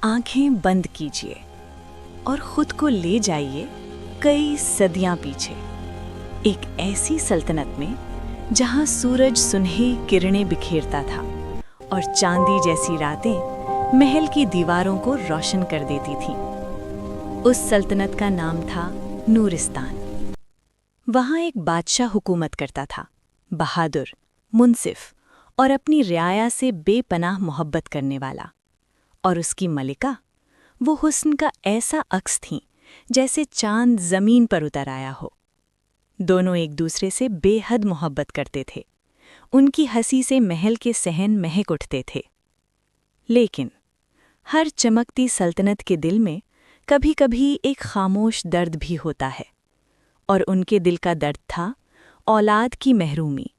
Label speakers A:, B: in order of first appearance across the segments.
A: आंखें बंद कीजिए और खुद को ले जाइए कई सदियां पीछे, एक ऐसी सल्तनत में जहां सूरज सुनहरी किरणें बिखेरता था और चांदी जैसी रातें महल की दीवारों को रोशन कर देती थीं। उस सल्तनत का नाम था नूरिस्तान। वहां एक बादशाह हुकूमत करता था, बहादुर, मुनसिफ और अपनी रियाया से बेपनाह मोहब्बत करने वाला। और उसकी मलिका, वो हुस्न का ऐसा अक्स थीं जैसे चांद जमीन पर उतर आया हो। दोनों एक दूसरे से बेहद मोहब्बत करते थे। उनकी हंसी से महल के सहन महक उठते थे। लेकिन हर चमकती सल्तनत के दिल में कभी कभी एक खामोश दर्द भी होता है, और उनके दिल का दर्द था औलाद की महरूमी।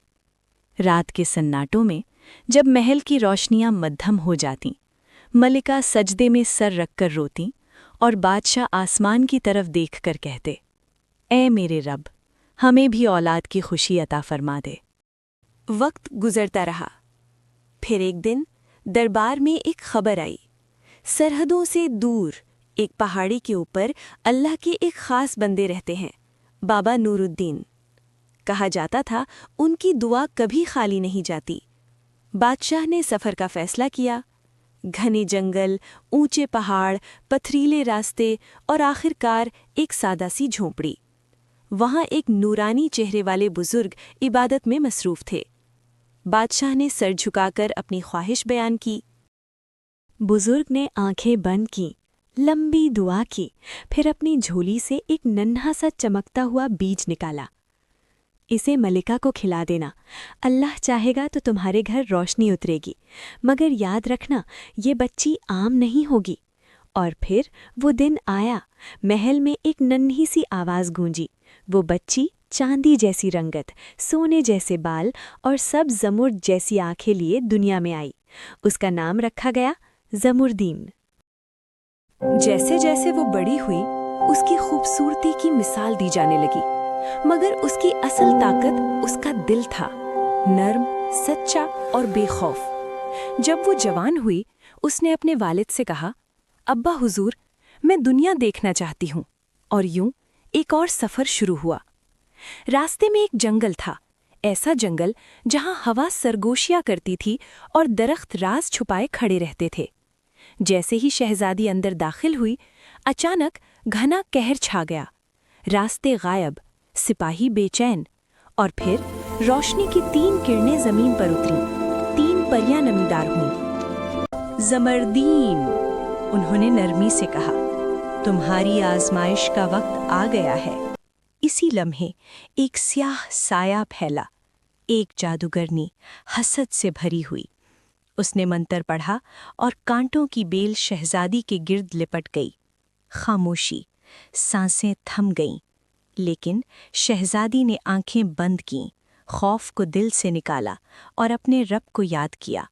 A: रात के सन्नाटों में जब महल की रोशनियां मद्धम हो जातीं, मलिका सजदे में सर रखकर रोती और बादशाह आसमान की तरफ देखकर कहते, ऐ मेरे रब, हमें भी औलाद की खुशी अता फरमा दे।
B: वक्त गुजरता रहा। फिर एक दिन दरबार में एक खबर आई। सरहदों से दूर एक पहाड़ी के ऊपर अल्लाह के एक खास बंदे रहते हैं, बाबा नूरुद्दीन। कहा जाता था उनकी दुआ कभी खाली नहीं जाती। बादशाह ने सफ़र का फैसला किया। घने जंगल, ऊंचे पहाड़, पथरीले रास्ते और आखिरकार एक सादा सी झोंपड़ी। वहां एक नूरानी चेहरे वाले बुजुर्ग इबादत में मसरूफ थे। बादशाह ने सर झुकाकर अपनी ख्वाहिश बयान की।
A: बुजुर्ग ने आंखें बंद की, लंबी दुआ की, फिर अपनी झोली से एक नन्हा सा चमकता हुआ बीज निकाला। इसे मलिका को खिला देना, अल्लाह चाहेगा तो तुम्हारे घर रोशनी उतरेगी, मगर याद रखना ये बच्ची आम नहीं होगी। और फिर वो दिन आया। महल में एक नन्ही सी आवाज़ गूंजी। वो बच्ची चांदी जैसी रंगत, सोने जैसे बाल और सब ज़मुर्द जैसी आंखें लिए दुनिया में आई। उसका नाम रखा गया ज़मुर्दीन।
B: जैसे जैसे वो बड़ी हुई, उसकी खूबसूरती की मिसाल दी जाने लगी, मगर उसकी असल ताकत उसका दिल था, नर्म, सच्चा और बेखौफ। जब वो जवान हुई, उसने अपने वालिद से कहा, अब्बा हुजूर, मैं दुनिया देखना चाहती हूँ। और यूं एक और सफ़र शुरू हुआ। रास्ते में एक जंगल था, ऐसा जंगल जहाँ हवा सरगोशियाँ करती थी और दरख्त राज छुपाए खड़े रहते थे। जैसे ही शहजादी अंदर दाखिल हुई, अचानक घना कहर छा गया। रास्ते गायब, सिपाही बेचैन, और फिर रोशनी की 3 किरणें जमीन पर उतरीं। 3 परियां नमीदार हुईं।
A: ज़मरदीन, उन्होंने नरमी से कहा, तुम्हारी आजमाइश का वक्त आ गया है। इसी लम्हे एक स्याह साया फैला। एक जादूगरनी हसद से भरी हुई। उसने मंतर पढ़ा और कांटों की बेल शहजादी के गिर्द लिपट गई। खामोशी, सांसें थम गईं। लेकिन शहजादी ने आंखें बंद कीं, खौफ को दिल से निकाला और अपने रब को याद किया।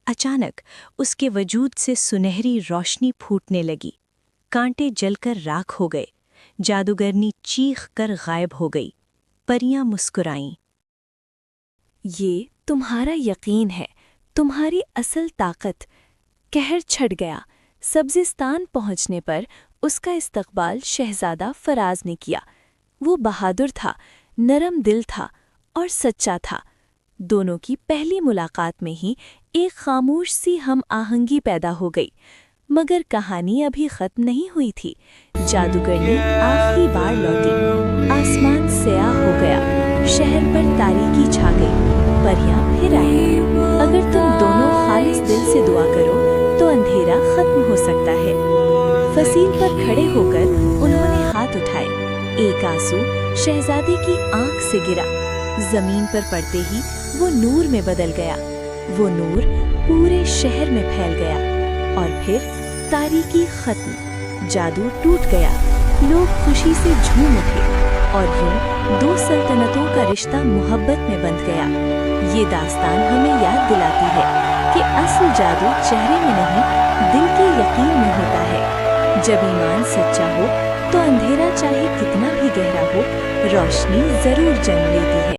A: अचानक उसके वजूद से सुनहरी रोशनी फूटने लगी। कांटे जलकर राख हो गए। जादूगरनी चीख कर गायब हो गई। परियां मुस्कुराईं।
B: ये तुम्हारा यकीन है, तुम्हारी असल ताकत। कहर छट गया। सब्जिस्तान पहुंचने पर उसका इस्तकबाल शहजादा फराज ने किया। वो बहादुर था, नरम दिल था और सच्चा था। दोनों की पहली मुलाकात में ही एक खामोश सी हम आहंगी पैदा हो गई। मगर कहानी अभी खत्म नहीं हुई थी। जादूगरनी आखिरी बार लौटी। आसमान स्याह हो गया, शहर पर तारीकी छा गई। परियां फिर आई। अगर तुम दोनों खालिस दिल से दुआ करो तो अंधेरा खत्म हो सकता है। फसील पर खड़े होकर उन्होंने हाथ उठाए। एक आंसू शहजादी की आंख से गिरा। जमीन पर पड़ते ही वो नूर में बदल गया। वो नूर पूरे शहर में फैल गया। और फिर तारीकी खत्म, जादू टूट गया। लोग खुशी से झूम उठे और यूं 2 सल्तनतों का रिश्ता मोहब्बत में बंध गया। ये दास्तान हमें याद दिलाती है कि असल जादू चेहरे में नहीं, दिल के यकीन में होता है। जब ईमान सच्चा हो तो अंधेरा चाहे कितना भी गहरा हो, रोशनी जरूर जन्म लेती है।